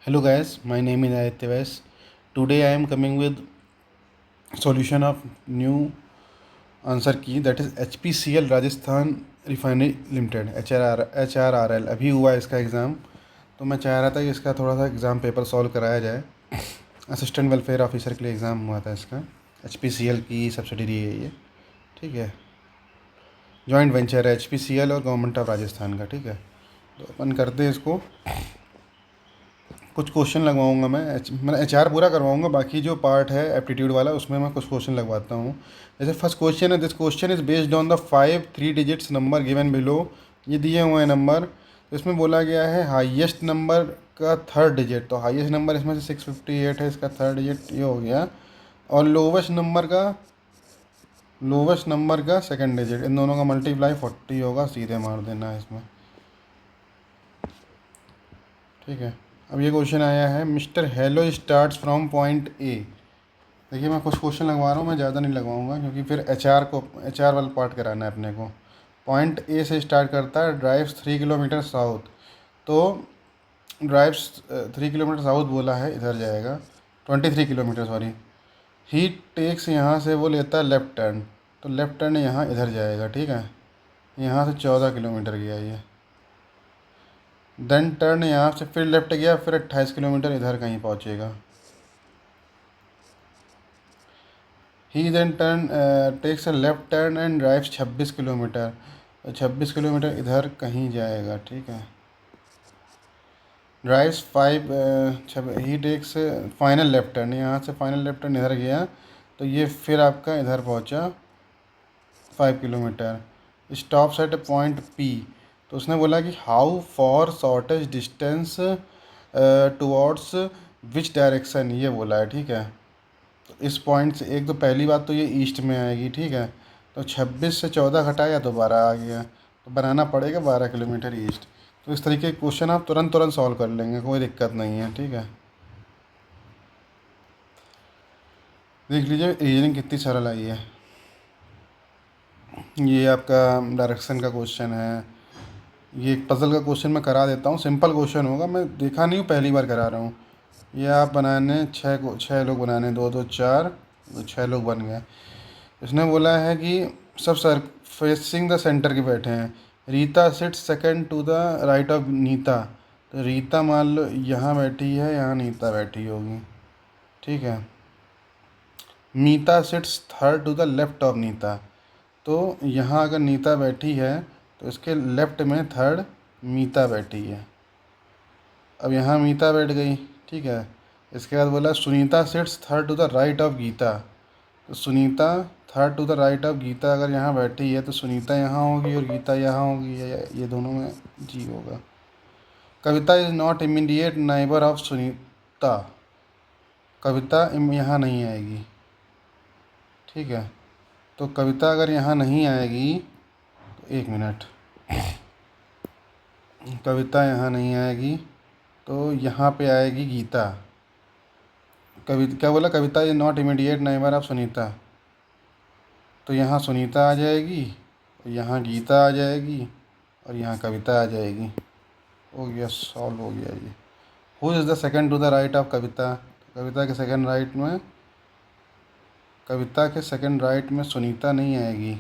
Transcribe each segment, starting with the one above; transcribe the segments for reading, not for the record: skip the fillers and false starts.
Hello guys, my name is Aditya Vais. Today I am coming with solution of new answer key, that is HPCL Rajasthan Refinery Limited HRRL। अभी हुआ है इसका exam, तो मैं चाह रहा था कि इसका थोड़ा सा एग्ज़ाम पेपर सॉल्व कराया जाए। असिस्टेंट वेलफेयर ऑफिसर के लिए एग्ज़ाम हुआ था इसका। HPCL की सब्सिडरी है ये, ठीक है। जॉइंट वेंचर है HPCL और गवर्नमेंट ऑफ राजस्थान का, ठीक है। तो अपन करते हैं इसको। कुछ क्वेश्चन लगवाऊंगा मैं HR पूरा करवाऊंगा, बाकी जो पार्ट है एप्टीट्यूड वाला उसमें मैं कुछ क्वेश्चन लगवाता हूँ। जैसे फर्स्ट क्वेश्चन है, this question is based on the 5 3 digits number given below. ये दिए हुए हैं नंबर, तो इसमें बोला गया है हाईएस्ट नंबर का थर्ड डिजिट। तो हाईएस्ट नंबर इसमें से 658 है, इसका थर्ड डिजिट ये हो गया। और लोवेस्ट नंबर का सेकेंड डिजिट, इन दोनों का मल्टीप्लाई 40 होगा, सीधे मार देना है इसमें, ठीक है। अब ये क्वेश्चन आया है, mister hello starts from point A. देखिए मैं कुछ क्वेश्चन लगवा रहा हूँ, मैं ज़्यादा नहीं लगवाऊंगा क्योंकि फिर एच आर वाला पार्ट कराना है अपने को। पॉइंट ए से स्टार्ट करता है, ड्राइव्स 3 किलोमीटर साउथ। तो ड्राइव्स 3 किलोमीटर साउथ बोला है, इधर जाएगा 23 किलोमीटर, सॉरी। ही टेक्स, यहाँ से वो लेता है लेफ़्ट टर्न, तो लेफ़्ट टर्न यहाँ इधर जाएगा, ठीक है। यहाँ से 14 किलोमीटर गया ये। देन टर्न यहाँ से फिर लेफ़्ट गया, फिर 28 किलोमीटर इधर कहीं पहुँचेगा। He then turn takes a left turn and drives 26 kilometre. 26 kilometre इधर कहीं जाएगा, ठीक है। Drives 5, he takes final left turn, यहाँ से फाइनल लेफ्ट टर्न इधर गया, तो ये फिर आपका इधर पहुँचा 5 kilometre. Stops at point P. तो उसने बोला कि how for shortest distance towards which direction, ये बोला है, ठीक है। तो इस पॉइंट से एक, तो पहली बात तो ये ईस्ट में आएगी, ठीक है। तो 26 से 14 घटाया तो 12 आ गया, तो बनाना पड़ेगा 12 किलोमीटर ईस्ट। तो इस तरीके के क्वेश्चन आप तुरंत तुरंत सॉल्व कर लेंगे, कोई दिक्कत नहीं है, ठीक है। देख लीजिए रीजनिंग कितनी सरल आई है। ये आपका डायरेक्शन का क्वेश्चन है। ये एक पजल का क्वेश्चन मैं करा देता हूँ, सिंपल क्वेश्चन होगा, मैं देखा नहीं हूँ, पहली बार करा रहा हूँ। ये आप बनाने 6 लोग बनाने, 2 2 4, तो 6 लोग बन गए। इसने बोला है कि सब सर फेसिंग द सेंटर के बैठे हैं। Rita sits second to the right of Nita. तो रीता मान लो यहाँ बैठी है, यहाँ नीता बैठी होगी, ठीक है। Meeta sits third to the left of Nita. तो यहाँ अगर नीता बैठी है तो इसके लेफ्ट में थर्ड मीता बैठी है। अब यहाँ मीता बैठ गई, ठीक है। इसके बाद बोला Sunita sits third to the right of Geeta. तो Sunita third to the right of Geeta अगर यहाँ बैठी है तो सुनीता यहाँ होगी और गीता यहाँ होगी, ये दोनों में जी होगा। Kavita is not immediate neighbour of Sunita. Kavita यहाँ नहीं आएगी, ठीक है। तो कविता अगर यहाँ नहीं आएगी तो एक मिनट, कविता यहाँ नहीं आएगी तो यहाँ पे आएगी गीता। क्या बोला, Kavita is not immediate neighbour of Sunita. तो यहाँ सुनीता आ जाएगी, यहाँ गीता आ जाएगी और यहाँ कविता आ जाएगी। हो गया, सॉल्व हो गया ये। Who is the second to the right of Kavita. Kavita के सेकंड राइट में सुनीता नहीं आएगी,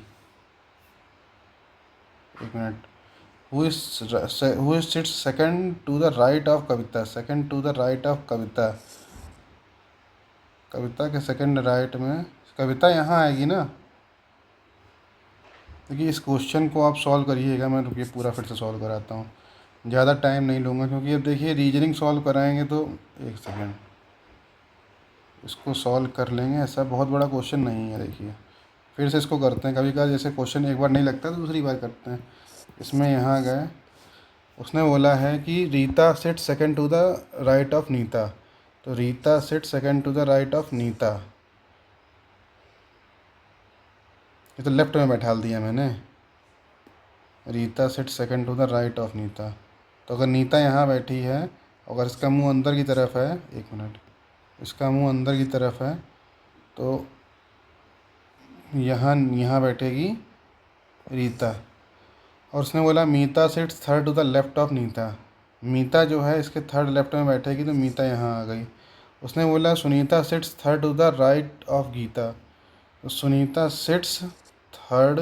एक minute. Who is sits second to the right of Kavita, second to the right of Kavita. Kavita के सेकंड राइट में कविता यहाँ आएगी ना। देखिए इस क्वेश्चन को आप सॉल्व करिएगा, मैं रुकिए पूरा फिर से सॉल्व कराता हूँ, ज़्यादा टाइम नहीं लूँगा क्योंकि अब देखिए रीजनिंग सॉल्व कराएंगे तो एक सेकेंड इसको सॉल्व कर लेंगे, ऐसा बहुत बड़ा क्वेश्चन नहीं है। देखिए फिर से इसको करते हैं, कभी कभार जैसे क्वेश्चन एक बार नहीं लगता तो दूसरी बार करते हैं। इसमें यहाँ गए, उसने बोला है कि Rita sit second to the right of Nita. तो Rita sit second to the right of Neeta, ये तो लेफ्ट में बैठा दिया मैंने। Rita sit second to the right of Nita. तो अगर नीता यहाँ बैठी है, अगर इसका मुंह अंदर की तरफ है, एक मिनट, इसका मुंह अंदर की तरफ है तो यहाँ बैठेगी रीता। और उसने बोला Meeta sits third to the left of Neeta. Meeta जो है इसके थर्ड लेफ्ट में बैठेगी, तो मीता यहाँ आ गई। उसने बोला Sunita sits third to the right of Geeta, तो Sunita sits third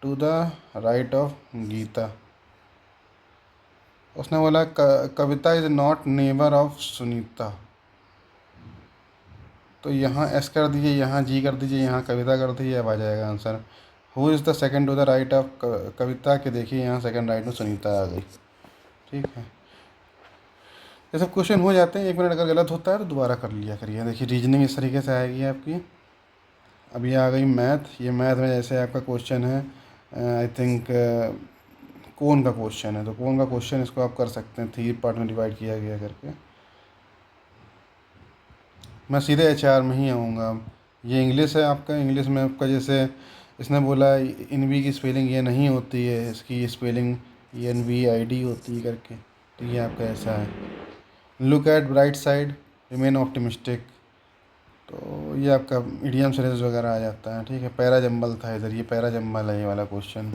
to the right of Geeta. उसने बोला Kavita is not neighbour of Sunita, तो यहाँ एस कर दीजिए, यहाँ जी कर दीजिए, यहाँ कविता कर दीजिए, अब आ जाएगा answer. Who is the second to the right of Kavita, के देखिए यहाँ सेकंड राइट में सुनीता आ गई। ठीक है, ये सब क्वेश्चन हो जाते हैं, 1 मिनट अगर गलत होता है तो दोबारा कर लिया करिए। देखिए रीजनिंग इस तरीके से आएगी आपकी। अब ये आ गई मैथ। ये मैथ में जैसे आपका क्वेश्चन है आई थिंक कोन का क्वेश्चन है, तो कोन का क्वेश्चन इसको आप कर सकते हैं, 3 पार्ट में डिवाइड किया गया करके। मैं सीधे HR में ही आऊँगा। अब ये इंग्लिश है आपका, इंग्लिश में आपका जैसे इसने बोला इनवी की स्पेलिंग ये नहीं होती है, इसकी स्पेलिंग NVID होती है करके, तो ये आपका ऐसा है। Look at bright side, remain optimistic, तो ये आपका इडियम सीरीज वगैरह आ जाता है। ठीक है, पैरा जंबल था इधर, ये पैरा जंबल है ये वाला क्वेश्चन,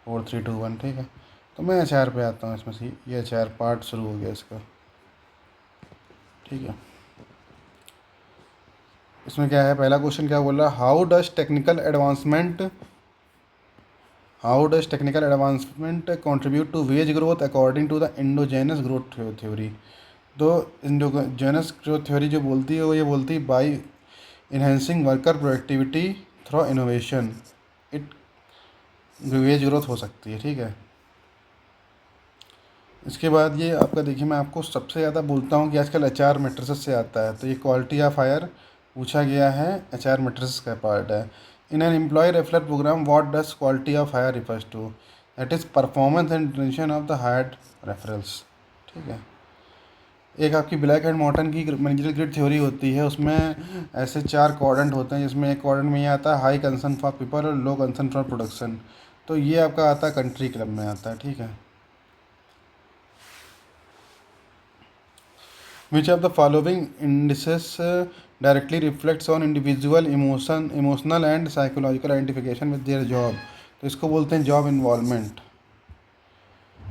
4 3 2 1। ठीक है, तो मैं HR पे आता हूँ इसमें से, ये HR पार्ट शुरू हो गया इसका। ठीक है, इसमें क्या है, पहला क्वेश्चन क्या बोल रहा है, how does technical advancement contribute to wage growth according to the endogenous growth theory. तो इंडोजेनस ग्रोथ थ्योरी जो बोलती है वो ये बोलती है by enhancing worker productivity through innovation it wage growth हो सकती है। ठीक है, इसके बाद ये आपका देखिए, मैं आपको सबसे ज़्यादा बोलता हूँ कि आजकल HR मैट्रिसेस से आता है, तो ये क्वालिटी ऑफ हायर पूछा गया है, HR मैट्रिसेस का पार्ट है। In an employ referral programme what does quality of hire refers to, that is performance and retention of the hired referrals. ठीक है, एक आपकी ब्लैक एंड मॉर्टन की मैनेजरियल ग्रिड थ्योरी होती है, उसमें ऐसे 4 क्वाड्रेंट होते हैं, जिसमें एक क्वाड्रेंट में ये आता है हाई कंसर्न फॉर पीपल और लो कंसर्न फॉर प्रोडक्शन, तो ये आपका आता है कंट्री क्लब में आता है। ठीक है, which of the following indices directly reflects on individual emotional and psychological identification with their job, तो इसको बोलते हैं job involvement.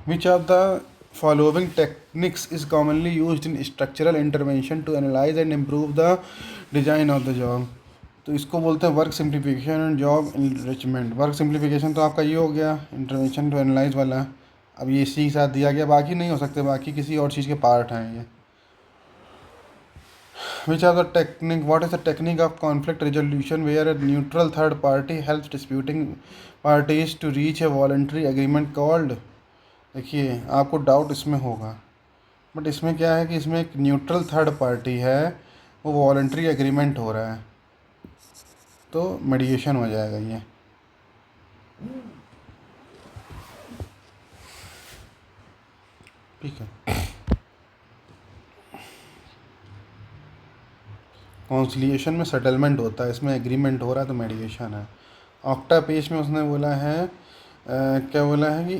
which of the following techniques is commonly used in structural intervention to analyze and improve the design of the job, तो इसको बोलते हैं work simplification and job enrichment. Work simplification तो आपका ये हो गया इंटरवेंशन टू एनालाइज वाला, अब ये इसी के साथ दिया गया, बाकी नहीं हो सकते, बाकी किसी और चीज़ के पार्ट हैं ये। Which are the technique? What is the technique of conflict resolution where a neutral third party helps disputing parties to reach a voluntary agreement called? देखिए आपको डाउट इसमें होगा, बट इसमें क्या है कि इसमें एक न्यूट्रल थर्ड पार्टी है, वो वॉलंटरी एग्रीमेंट हो रहा है, तो मेडिएशन हो जाएगा ये। ठीक है, कॉन्सिलिएशन में सेटलमेंट होता है, इसमें एग्रीमेंट हो रहा है तो मेडिएशन है। ऑक्टा पेज में उसने बोला है क्या बोला है कि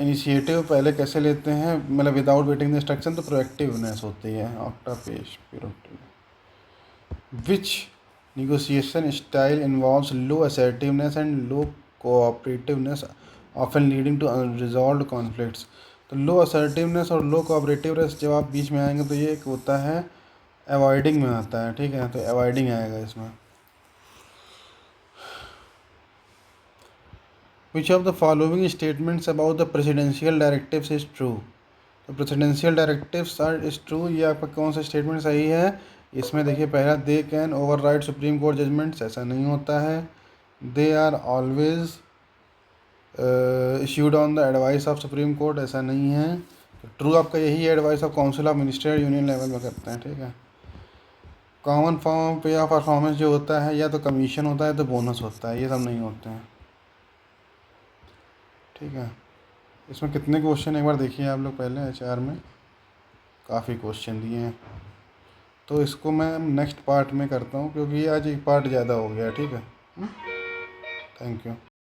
इनिशिएटिव पहले कैसे लेते हैं, मतलब विदाउट वेटिंग द इंस्ट्रक्शन, तो प्रोएक्टिवनेस होती है ऑक्टा पेज proactive. Which negotiation style involves low assertiveness and low cooperativeness often leading to unresolved conflicts, तो लो असर्टिवनेस और लो कोऑपरेटिवनेस जब आप बीच में आएंगे तो ये एक होता है अवॉइडिंग में आता है। ठीक है, तो अवॉइडिंग आएगा इसमें। Which of the following statements about the presidential directives is true, तो presidential directives are is true, ये आपका कौन सा स्टेटमेंट सही है। इसमें देखिए पहला, they can override supreme court judgments, ऐसा नहीं होता है। They are always issued on the advice of supreme court, ऐसा नहीं है। तो ट्रू आपका यही है, advice of council of minister union level में करते हैं। ठीक है, कॉमन फॉर्म पे ऑफ परफॉर्मेंस जो होता है या तो कमीशन होता है तो बोनस होता है, ये सब नहीं होते हैं। ठीक है, इसमें कितने क्वेश्चन एक बार देखिए आप लोग पहले, HR में काफ़ी क्वेश्चन दिए हैं, तो इसको मैं नेक्स्ट पार्ट में करता हूँ क्योंकि आज एक पार्ट ज़्यादा हो गया। ठीक है, थैंक यू।